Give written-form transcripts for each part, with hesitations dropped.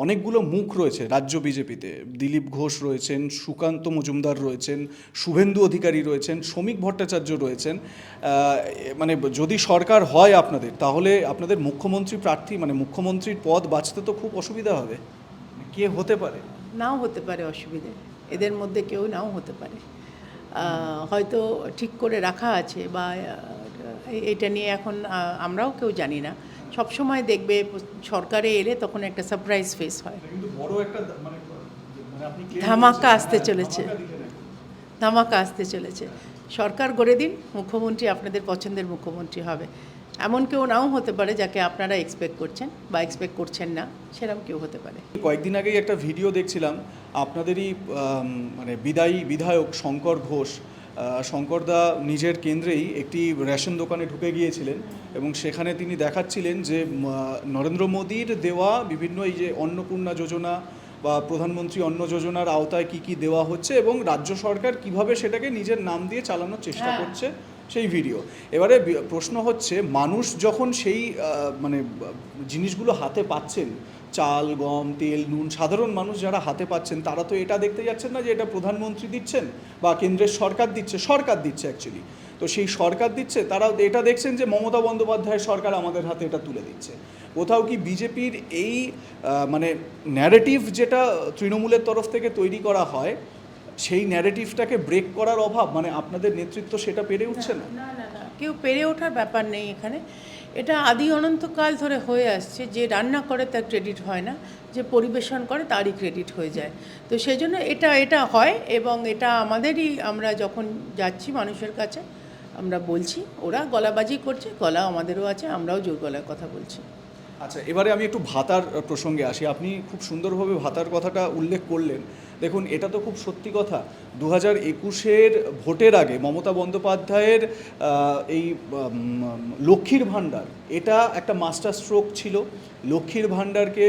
অনেকগুলো মুখ রয়েছে রাজ্য বিজেপিতে। দিলীপ ঘোষ রয়েছেন, সুকান্ত মজুমদার রয়েছেন, শুভেন্দু অধিকারী রয়েছেন, শ্রমিক ভট্টাচার্য রয়েছেন। মানে যদি সরকার হয় আপনাদের, তাহলে আপনাদের মুখ্যমন্ত্রী প্রার্থী মানে মুখ্যমন্ত্রীর পদ বাঁচতে তো খুব অসুবিধা হবে। কে হতে পারে? নাও হতে পারে অসুবিধে, এদের মধ্যে কেউ নাও হতে পারে। হয়তো ঠিক করে রাখা আছে বা এটা নিয়ে এখন আমরাও কেউ জানি না। সবসময় দেখবে সরকারে এলে তখন একটা সারপ্রাইজ ফেস হয়, কিন্তু বড় একটা মানে আপনি ধামাকা আসতে চলেছে, ধামাকা আসতে চলেছে। সরকার গড়ে দিন, মুখ্যমন্ত্রী আপনাদের পছন্দের মুখ্যমন্ত্রী হবে। এমন কেউ নাও হতে পারে যাকে আপনারা এক্সপেক্ট করছেন বা এক্সপেক্ট করছেন না, সেরকম কেউ হতে পারে। কয়েকদিন আগেই একটা ভিডিও দেখছিলাম আপনাদেরই মানে বিদায়ী বিধায়ক শঙ্কর ঘোষ। শঙ্করদা নিজের কেন্দ্রেই একটি রেশন দোকানে ঢুকে গিয়েছিলেন এবং সেখানে তিনি দেখাচ্ছিলেন যে নরেন্দ্র মোদীর দেওয়া বিভিন্ন এই যে অন্নপূর্ণা যোজনা বা প্রধানমন্ত্রী অন্ন যোজনার আওতায় কি কি দেওয়া হচ্ছে এবং রাজ্য সরকার কিভাবে সেটাকে নিজের নাম দিয়ে চালানোর চেষ্টা করছে, সেই ভিডিও। এবারে প্রশ্ন হচ্ছে, মানুষ যখন সেই মানে জিনিসগুলো হাতে পাচ্ছেন, চাল, গম, তেল, নুন, সাধারণ মানুষ যারা হাতে পাচ্ছেন তারা তো এটা দেখতে যাচ্ছেন না যে এটা প্রধানমন্ত্রী দিচ্ছেন বা কেন্দ্রের সরকার দিচ্ছে। সরকার দিচ্ছে অ্যাকচুয়ালি। তো সেই সরকার দিচ্ছে, তারা এটা দেখছেন যে মমতা বন্দ্যোপাধ্যায়ের সরকার আমাদের হাতে এটা তুলে দিচ্ছে। কোথাও কি বিজেপির এই মানে ন্যারেটিভ যেটা তৃণমূলের তরফ থেকে তৈরি করা হয়, সেই ন্যারেটিভটাকে ব্রেক করার অভাব, মানে আপনাদের নেতৃত্ব সেটা পেরে উঠছে না? না না না, কেউ পেরে ওঠার ব্যাপার নেই এখানে। এটা আদি অনন্তকাল ধরে হয়ে আসছে, যে রান্না করে তার ক্রেডিট হয় না, যে পরিবেশন করে তারই ক্রেডিট হয়ে যায়। তো সেই জন্য এটা হয় এবং এটা আমাদেরই, আমরা যখন যাচ্ছি মানুষের কাছে আমরা বলছি, ওরা গলাবাজি করছে, গলা আমাদেরও আছে, আমরাও জোর গলায় কথা বলছি। আচ্ছা, এবারে আমি একটু ভাতার প্রসঙ্গে আসি। আপনি খুব সুন্দরভাবে ভাতার কথাটা উল্লেখ করলেন। দেখুন, এটা তো খুব সত্যি কথা। 2021-এর ভোটের আগে মমতা বন্দ্যোপাধ্যায়ের এই লক্ষ্মীর ভাণ্ডার, এটা একটা মাস্টার স্ট্রোক ছিল। লক্ষ্মীর ভাণ্ডারকে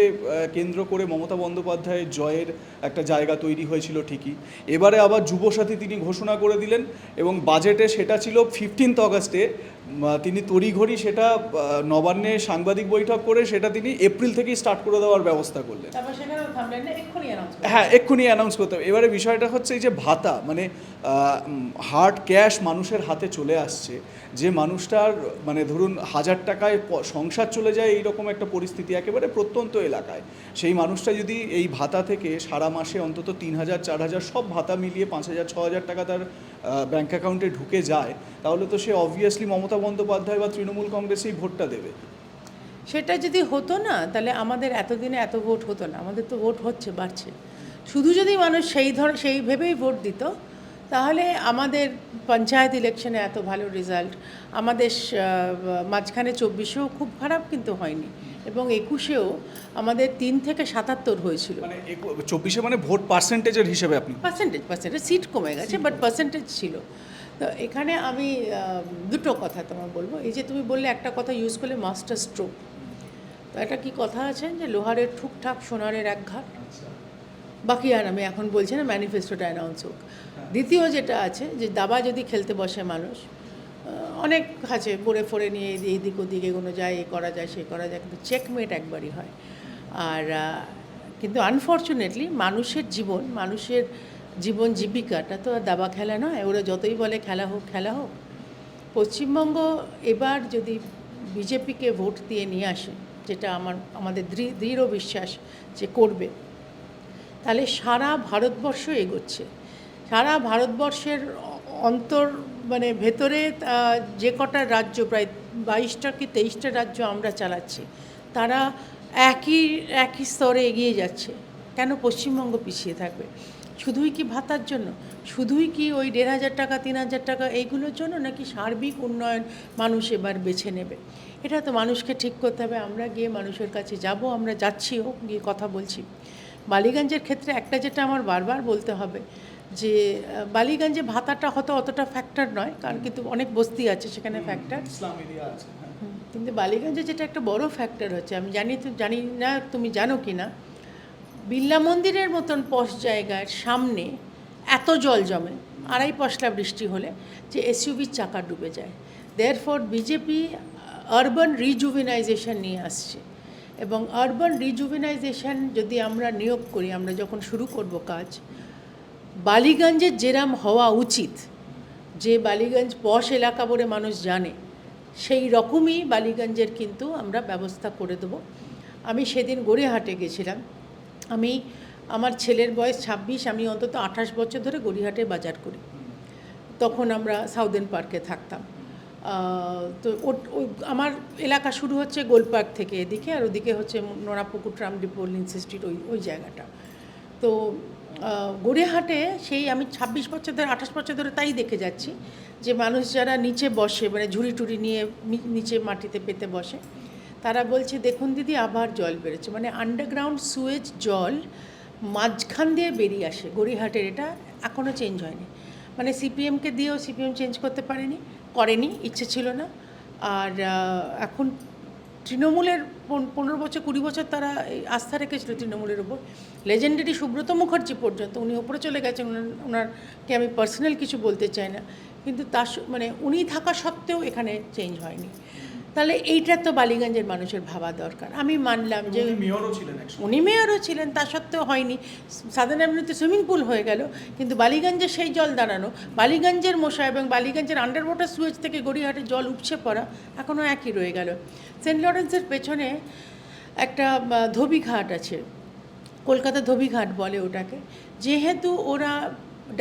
কেন্দ্র করে মমতা বন্দ্যোপাধ্যায়ের জয়ের একটা জায়গা তৈরি হয়েছিল ঠিকই। এবারে আবার যুবসাথী তিনি ঘোষণা করে দিলেন এবং বাজেটে সেটা ছিল 15 অগাস্টে। তিনি তড়িঘড়ি সেটা নবান্নে সাংবাদিক বৈঠক করে সেটা তিনি এপ্রিল থেকেই স্টার্ট করে দেওয়ার ব্যবস্থা করলেন। হ্যাঁ, এক্ষুনি অ্যানাউন্স করতে হবে। এবারে বিষয়টা হচ্ছে এই যে ভাতা, মানে হার্ড ক্যাশ মানুষের হাতে চলে আসছে, যে মানুষটার মানে ধরুন 1000 টাকায় সংসার চলে যায়, এইরকম একটা পরিস্থিতি একেবারে প্রত্যন্ত এলাকায়। সেই মানুষটা যদি এই ভাতা থেকে সারা মাসে অন্তত 3000 4000 সব ভাতা মিলিয়ে 5000 6000 টাকা তার ব্যাঙ্ক অ্যাকাউন্টে ঢুকে যায়, তাহলে তো সে অবভিয়াসলি মমতা বন্দ্যোপাধ্যায় বা তৃণমূল কংগ্রেসেই ভোটটা দেবে। সেটা যদি হতো না, তাহলে আমাদের এতদিনে এত ভোট হতো না। আমাদের তো ভোট হচ্ছে, বাড়ছে। শুধু যদি মানুষ সেই ভেবেই ভোট দিত, তাহলে আমাদের পঞ্চায়েত ইলেকশনে এত ভালো রেজাল্ট, আমাদের মাঝখানে 24-এও খুব খারাপ কিন্তু হয়নি, এবং 21-এও আমাদের 3 থেকে 77 হয়েছিল। মানে 24-এ মানে ভোট পার্সেন্টেজের হিসেবে আপনি পার্সেন্টেজ সিট কমে গেছে, বাট পার্সেন্টেজ ছিল। তো এখানে আমি দুটো কথা তোমার বলবো। এই যে তুমি বললে একটা কথা ইউজ করলে, মাস্টার স্ট্রোক। তো একটা কি কথা আছে যে লোহারের ঠুকঠাক সোনারের এক ঘাট। বাকি আর আমি এখন বলছি না, ম্যানিফেস্টোটা অ্যানাউন্স হোক। দ্বিতীয় যেটা আছে যে দাবা যদি খেলতে বসে মানুষ, অনেক আছে পড়ে ফোড়ে নিয়ে এইদিক ওদিক এগোনো যায়, এ করা যায় সে করা যায়, কিন্তু চেকমেট একবারই হয়। আর কিন্তু আনফর্চুনেটলি মানুষের জীবন জীবিকাটা তো আর দাবা খেলা নয়। ওরা যতই বলে খেলা হোক। পশ্চিমবঙ্গ এবার যদি বিজেপিকে ভোট দিয়ে নিয়ে আসে, যেটা আমাদের দৃঢ় বিশ্বাস যে করবে, তাহলে সারা ভারতবর্ষ এগোচ্ছে। সারা ভারতবর্ষের মানে ভেতরে যে কটা রাজ্য, প্রায় 22টা কি 23টা রাজ্য আমরা চালাচ্ছি, তারা একই স্তরে এগিয়ে যাচ্ছে। কেন পশ্চিমবঙ্গ পিছিয়ে থাকবে? শুধুই কি ভাতার জন্য? শুধুই কি ওই 1500 টাকা 3000 টাকা এইগুলোর জন্য? নাকি সার্বিক উন্নয়ন মানুষ এবার বেছে নেবে? এটা তো মানুষকে ঠিক করতে হবে। আমরা গিয়ে মানুষের কাছে যাব, আমরা যাচ্ছিও, গিয়ে কথা বলছি। বালিগঞ্জের ক্ষেত্রে একটা যেটা আমার বারবার বলতে হবে, যে বালিগঞ্জে ভাতাটা হয়তো অতটা ফ্যাক্টর নয়, কারণ কিন্তু অনেক বস্তি আছে সেখানে ফ্যাক্টর, কিন্তু বালিগঞ্জে যেটা একটা বড় ফ্যাক্টর হচ্ছে, আমি জানি না তুমি জানো কি না, বিড়লা মন্দিরের মতন পশ জায়গার সামনে এত জল জমে 2.5 পশলা বৃষ্টি হলে, যে এসইউভির চাকা ডুবে যায়। দেয়ারফর বিজেপি আরবান রিজুভিনাইজেশন নিয়ে আসছে, এবং আরবান রিজুভেনাইজেশন যদি আমরা নিয়োগ করি, আমরা যখন শুরু করব কাজ, বালিগঞ্জের যেরাম হওয়া উচিত, যে বালিগঞ্জ পশ এলাকা বলে মানুষ জানে, সেই রকমই বালিগঞ্জের কিন্তু আমরা ব্যবস্থা করে দেবো। আমি সেদিন গড়িয়াহাটে গেছিলাম। আমার ছেলের বয়স 26, আমি অন্তত 28 বছর ধরে গড়িয়াহাটে বাজার করি। তখন আমরা সাউদার্ন পার্কে থাকতাম। তো আমার এলাকা শুরু হচ্ছে গোলপার্ক থেকে এদিকে, আর ওদিকে হচ্ছে নোনাপুকুর ট্রাম ডিপো, লিন্সি স্ট্রিট, ওই জায়গাটা। তো গড়িয়াহাটে সেই আমি 26 বছর ধরে 28 বছর ধরে তাই দেখে যাচ্ছি যে মানুষ যারা নিচে বসে, মানে ঝুড়ি টুড়ি নিয়ে নিচে মাটিতে পেতে বসে, তারা বলছে দেখুন দিদি আবার জল বেড়েছে, মানে আন্ডারগ্রাউন্ড সুয়েজ জল মাঝখান দিয়ে বেরিয়ে আসে গড়িয়াহাটের। এটা এখনও চেঞ্জ হয়নি, মানে সিপিএমকে দিয়েও সিপিএম চেঞ্জ করতে করেনি, ইচ্ছে ছিল না। আর এখন তৃণমূলের 15 বছর 20 বছর তারা আস্থা রেখেছিল তৃণমূলের উপর। লেজেন্ডারি সুব্রত মুখার্জি পর্যন্ত, উনি ওপরে চলে গেছেন, ওনারকে আমি পার্সোনাল কিছু বলতে চাই না, কিন্তু মানে উনি থাকা সত্ত্বেও এখানে চেঞ্জ হয়নি। তাহলে এইটা তো বালিগঞ্জের মানুষের ভাবা দরকার। আমি মানলাম যে উনি মেয়রও ছিলেন, তা সত্ত্বেও হয়নি। সাধারণ এমনিতে সুইমিং পুল হয়ে গেল, কিন্তু বালিগঞ্জে সেই জল দাঁড়ানো, বালিগঞ্জের মশা এবং বালিগঞ্জের আন্ডার ওয়াটার সুয়েজ থেকে গড়িয়াহাটে জল উপচে পড়া এখনও একই রয়ে গেল। সেন্ট লরেন্সের পেছনে একটা ধোবিঘাট আছে, কলকাতা ধোবিঘাট বলে ওটাকে। যেহেতু ওরা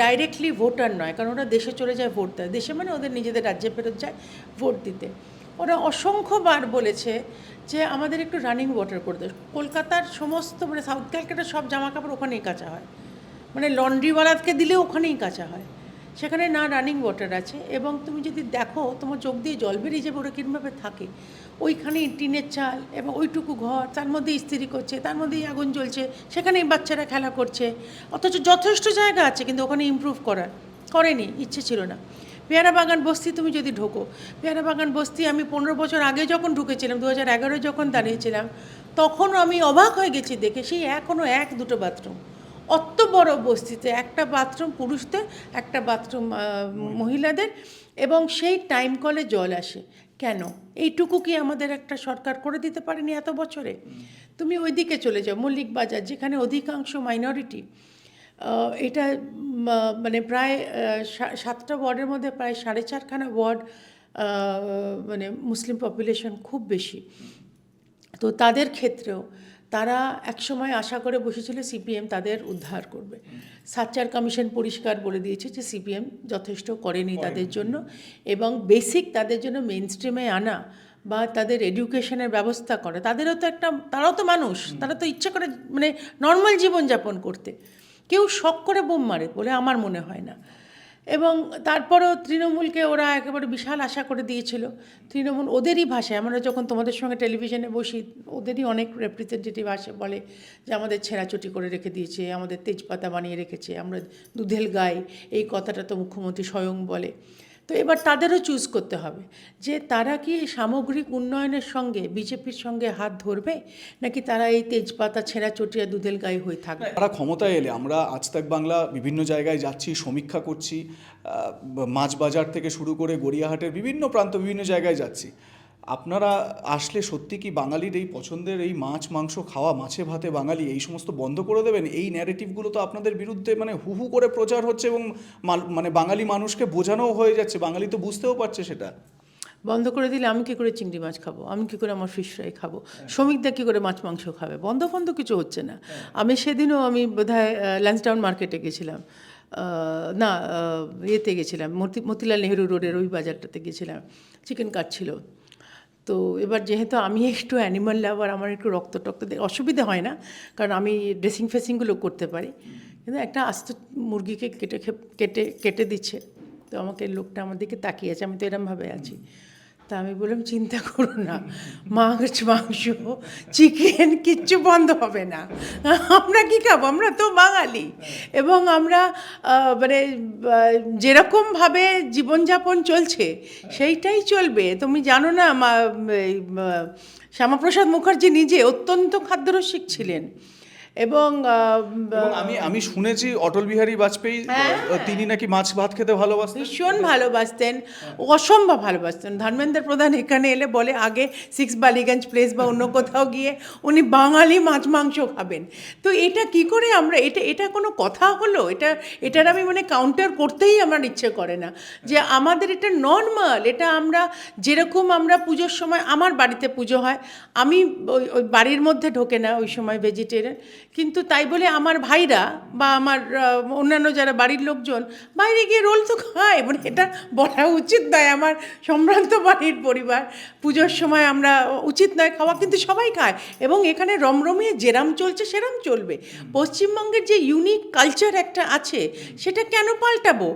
ডাইরেক্টলি ভোটার নয়, কারণ ওরা দেশে চলে যায় ভোট দেয়, দেশে মানে ওদের নিজেদের রাজ্যে ফেরত যায় ভোট দিতে, ওরা অসংখ্যবার বলেছে যে আমাদের একটু রানিং ওয়াটার করে দেয়। কলকাতার সমস্ত, মানে সাউথ ক্যালকাটার সব জামা কাপড় ওখানেই কাচা হয়, মানে লন্ড্রিওয়ালাকে দিলেও ওখানেই কাচা হয়, সেখানে না রানিং ওয়াটার আছে। এবং তুমি যদি দেখো তোমার চোখ দিয়ে জল বেরিয়ে যাবে ওরা কীভাবে থাকে। ওইখানেই টিনের চাল এবং ওইটুকু ঘর, তার মধ্যে ইস্ত্রি করছে, তার মধ্যেই আগুন জ্বলছে, সেখানেই বাচ্চারা খেলা করছে, অথচ যথেষ্ট জায়গা আছে, কিন্তু ওখানে ইমপ্রুভ করেনি, ইচ্ছে ছিল না। পেয়ারা বাগান বস্তি তুমি যদি ঢোকো, পেয়ারা বাগান বস্তি আমি 15 বছর আগে যখন ঢুকেছিলাম, 2011 যখন দাঁড়িয়েছিলাম, তখনও আমি অবাক হয়ে গেছি দেখে, সেই এখনও 1-2 বাথরুম, অত বড় বস্তিতে একটা বাথরুম পুরুষদের, একটা বাথরুম মহিলাদের, এবং সেই টাইম কলে জল আসে। কেন? এইটুকু কি আমাদের একটা সরকার করে দিতে পারেনি এত বছরে? তুমি ওইদিকে চলে যাও, মল্লিক বাজার, যেখানে অধিকাংশ মাইনরিটি, এটা মানে প্রায় 7টা ওয়ার্ডের মধ্যে প্রায় 4.5খানা ওয়ার্ড মানে মুসলিম পপুলেশন খুব বেশি। তো তাদের ক্ষেত্রেও তারা একসময় আশা করে বসেছিল সিপিএম তাদের উদ্ধার করবে। সাচ্চার কমিশন পরিষ্কার বলে দিয়েছে যে সিপিএম যথেষ্ট করেনি তাদের জন্য, এবং বেসিক তাদের জন্য মেন স্ট্রিমে আনা বা তাদের এডুকেশনের ব্যবস্থা করা। তারাও তো মানুষ, তারা তো ইচ্ছে করে মানে নর্মাল জীবনযাপন করতে, কেউ শখ করে বোম মারে বলে আমার মনে হয় না। এবং তারপরেও তৃণমূলকে ওরা একেবারে বিশাল আশা করে দিয়েছিল। তৃণমূল ওদেরই ভাষায়, আমরা যখন তোমাদের সঙ্গে টেলিভিশনে বসি, ওদেরই অনেক রিপ্রেজেন্টেটিভ আসে, বলে যে আমাদের ছেঁড়াচুটি করে রেখে দিয়েছে, আমাদের তেজপাতা বানিয়ে রেখেছে, আমরা দুধেল গাই, এই কথাটা তো মুখ্যমন্ত্রী স্বয়ং বলে। তো এবার তাদেরও চুজ করতে হবে যে তারা কি সামগ্রিক উন্নয়নের সঙ্গে বিজেপির সঙ্গে হাত ধরবে, নাকি তারা এই তেজপাতা ছেঁড়াচুটি আর দুধেল গাই হয়ে থাকবে। তারা ক্ষমতায় এলে, আমরা আজ তাক বাংলা বিভিন্ন জায়গায় যাচ্ছি, সমীক্ষা করছি, মাছ বাজার থেকে শুরু করে গড়িয়াহাটের বিভিন্ন প্রান্ত, বিভিন্ন জায়গায় যাচ্ছি। আপনারা আসলে সত্যি কি বাঙালির এই পছন্দের এই মাছ মাংস খাওয়া, মাছে ভাতে বাঙালি, এই সমস্ত বন্ধ করে দেবেন? এই ন্যারেটিভগুলো তো আপনাদের বিরুদ্ধে মানে হু করে প্রচার হচ্ছে, এবং মানে বাঙালি মানুষকে বোঝানোও হয়ে যাচ্ছে, বাঙালি তো বুঝতেও পারছে সেটা। বন্ধ করে দিলে আমি কী করে চিংড়ি মাছ খাবো, আমি কী করে আমার ফিশ ফ্রাই খাবো, শ্রমিকদের কী করে মাছ মাংস খাবে? বন্ধ কিছু হচ্ছে না। সেদিনও আমি বোধহয় ল্যান্সডাউন মার্কেটে গেছিলাম, না ইয়েতে গেছিলাম, মতিলাল নেহেরু রোডের ওই বাজারটাতে গেছিলাম, চিকেন কাটছিল। তো এবার যেহেতু আমি একটু অ্যানিমাল লাভার, আমার একটু রক্ত অসুবিধে হয় না, কারণ আমি ড্রেসিং ফেসিংগুলো করতে পারি, কিন্তু একটা আস্ত মুরগিকে কেটে দিচ্ছে, তো আমাকে লোকটা আমার দিকে তাকিয়ে আছে, আমি তো এরমভাবে আছি। তা আমি বললাম চিন্তা করো না, মাছ মাংস চিকেন কিচ্ছু বন্ধ হবে না, আমরা কী খাবো, আমরা তো বাঙালি, এবং আমরা মানে যেরকমভাবে জীবনযাপন চলছে সেইটাই চলবে। তুমি জানো না, শ্যামাপ্রসাদ মুখার্জি নিজে অত্যন্ত খাদ্যরসিক ছিলেন, এবং এবং আমি শুনেছি অটল বিহারী বাজপেয়ী তিনি নাকি মাছ ভাত খেতে ভালোবাসতেন। ভীষণ ভালোবাসতেন, অসম্ভব ভালোবাসতেন। ধর্মেন্দ্র প্রধান এখানে এলে বলে আগে 6 বালিগঞ্জ প্লেস বা অন্য কোথাও গিয়ে উনি বাঙালি মাছ মাংস খাবেন। তো এটা কি করে আমরা, এটা কোনো কথা হলো? এটার আমি মানে কাউন্টার করতেই আমার ইচ্ছে করে না, যে আমাদের এটা নর্মাল। এটা আমরা যেরকম আমরা পুজোর সময়, আমার বাড়িতে পুজো হয়, আমি ওই বাড়ির মধ্যে ঢোকে না ওই সময় ভেজিটেরিয়ান, কিন্তু তাই বলে আমার ভাইরা বা আমার অন্যান্য যারা বাড়ির লোকজন বাইরে গিয়ে রোল তো খায়, মানে এটা বলা উচিত নয়। আমার সম্ভ্রান্ত বাড়ির পরিবার, পুজোর সময় আমরা উচিত নয় খাওয়া, কিন্তু সবাই খায়। এবং এখানে রমরমিয়ে যেরাম চলছে সেরাম চলবে। পশ্চিমবঙ্গের যে ইউনিক কালচার একটা আছে, সেটা কেন পাল্টাবো?